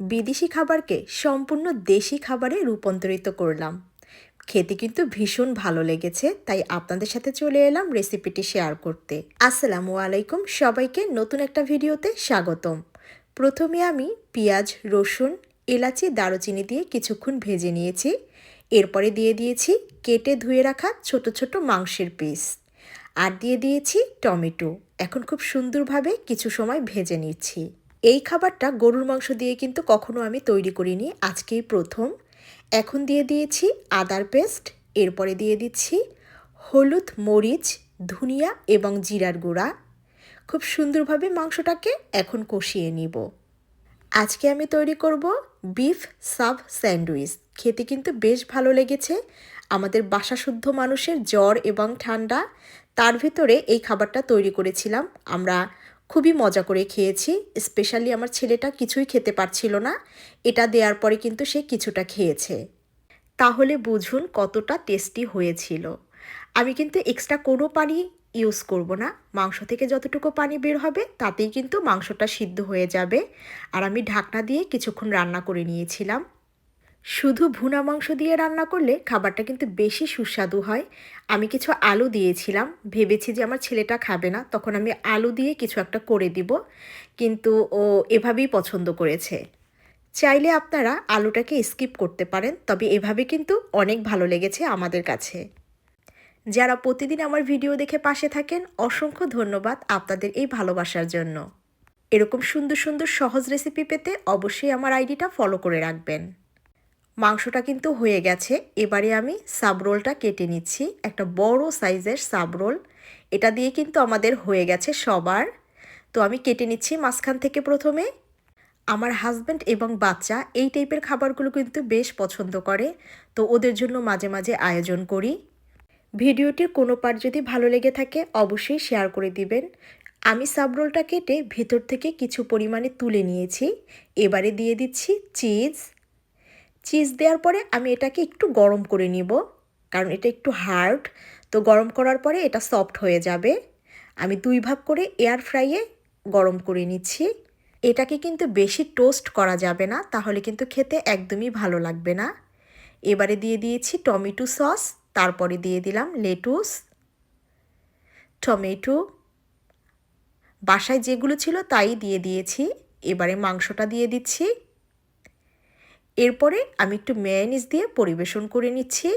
বিদেশি খাবারকে সম্পূর্ণ দেশি খাবারে রূপান্তরিত করলাম। খেতে কিন্তু ভীষণ ভালো লেগেছে, তাই আপনাদের সাথে চলে এলাম রেসিপিটি শেয়ার করতে। আসসালামু আলাইকুম, সবাইকে নতুন একটা ভিডিওতে স্বাগতম। প্রথমে আমি পেঁয়াজ, রসুন, এলাচি, দারুচিনি দিয়ে কিছুক্ষণ ভেজে নিয়েছি। এরপরে দিয়ে দিয়েছি কেটে ধুয়ে রাখা ছোট ছোট মাংসের পিস, আর দিয়ে দিয়েছি টমেটো। এখন খুব সুন্দরভাবে কিছু সময় ভেজে নিচ্ছি। এই খাবারটা গরুর মাংস দিয়ে কিন্তু কখনো আমি তৈরি করিনি, আজকেই প্রথম। এখন দিয়ে দিয়েছি আদার পেস্ট, এরপরে দিয়ে দিচ্ছি হলুদ, মরিচ, ধনিয়া এবং জিরার গুঁড়া। খুব সুন্দরভাবে মাংসটাকে এখন কষিয়ে নিব। আজকে আমি তৈরি করব বিফ সাব স্যান্ডউইচ। খেতে কিন্তু বেশ ভালো লেগেছে। আমাদের বাসাসুদ্ধ মানুষের জ্বর এবং ঠান্ডা, তার ভিতরে এই খাবারটা তৈরি করেছিলাম। আমরা খুবই মজা করে খেয়েছি। স্পেশালি আমার ছেলেটা কিছুই খেতে পারছিল না, এটা দেওয়ার পরে কিন্তু সে কিছুটা খেয়েছে। তাহলে বুঝুন কতটা টেস্টি হয়েছিল। আমি কিন্তু এক্সট্রা কোনো পানি ইউজ করব না। মাংস থেকে যতটুকু পানি বের হবে তাতেই কিন্তু মাংসটা সিদ্ধ হয়ে যাবে। আর আমি ঢাকনা দিয়ে কিছুক্ষণ রান্না করে নিয়েছিলাম। শুধু ভুনা মাংস দিয়ে রান্না করলে খাবারটা কিন্তু বেশি সুস্বাদু হয়। আমি কিছু আলু দিয়েছিলাম, ভেবেছি যে আমার ছেলেটা খাবে না, তখন আমি আলু দিয়ে কিছু একটা করে দিব, কিন্তু ও এভাবেই পছন্দ করেছে। চাইলে আপনারা আলুটাকে স্কিপ করতে পারেন, তবে এভাবে কিন্তু অনেক ভালো লেগেছে আমাদের কাছে। যারা প্রতিদিন আমার ভিডিও দেখে পাশে থাকেন, অসংখ্য ধন্যবাদ আপনাদের এই ভালোবাসার জন্য। এরকম সুন্দর সুন্দর সহজ রেসিপি পেতে অবশ্যই আমার আইডিটা ফলো করে রাখবেন। মাংসটা কিন্তু হয়ে গেছে। এবারে আমি সাবরোলটা কেটে নিচ্ছি, একটা বড় সাইজের সাবরোল। এটা দিয়ে কিন্তু আমাদের হয়ে গেছে সবার। তো আমি কেটে নিচ্ছি মাঝখান থেকে। প্রথমে আমার হাজব্যান্ড এবং বাচ্চা এই টাইপের খাবারগুলো কিন্তু বেশ পছন্দ করে, তো ওদের জন্য মাঝে মাঝে আয়োজন করি। ভিডিওটির কোনো পার্ট যদি ভালো লেগে থাকে অবশ্যই শেয়ার করে দিবেন। আমি সাবরোলটা কেটে ভিতর থেকে কিছু পরিমাণে তুলে নিয়েছি। এবারে দিয়ে দিচ্ছি চিজ দেওয়ার পরে আমি এটাকে একটু গরম করে নিব, কারণ এটা একটু হার্ড। তো গরম করার পরে এটা সফট হয়ে যাবে। আমি 2 ভাগ করে এয়ার ফ্রাইয়ে গরম করে নিচ্ছি। এটাকে কিন্তু বেশি টোস্ট করা যাবে না, তাহলে কিন্তু খেতে একদমই ভালো লাগবে না। এবারে দিয়ে দিয়েছি টমেটো সস, তারপরে দিয়ে দিলাম লেটুস, টমেটো, বাসায় যেগুলো ছিল তাই দিয়ে দিয়েছি। এবারে মাংসটা দিয়ে দিচ্ছি। এরপরে আমি একটু মেয়োনিজ দিয়ে পরিবেশন করে নিচ্ছি।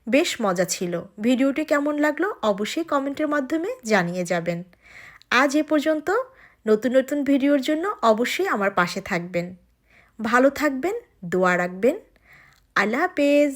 বেশ মজা ছিল। ভিডিওটি কেমন লাগলো অবশ্যই কমেন্টের মাধ্যমে জানিয়ে যাবেন। আজ এ পর্যন্ত। নতুন নতুন ভিডিওর জন্য অবশ্যই আমার পাশে থাকবেন। ভালো থাকবেন, দোয়া রাখবেন। আল্লাহ হাফেজ।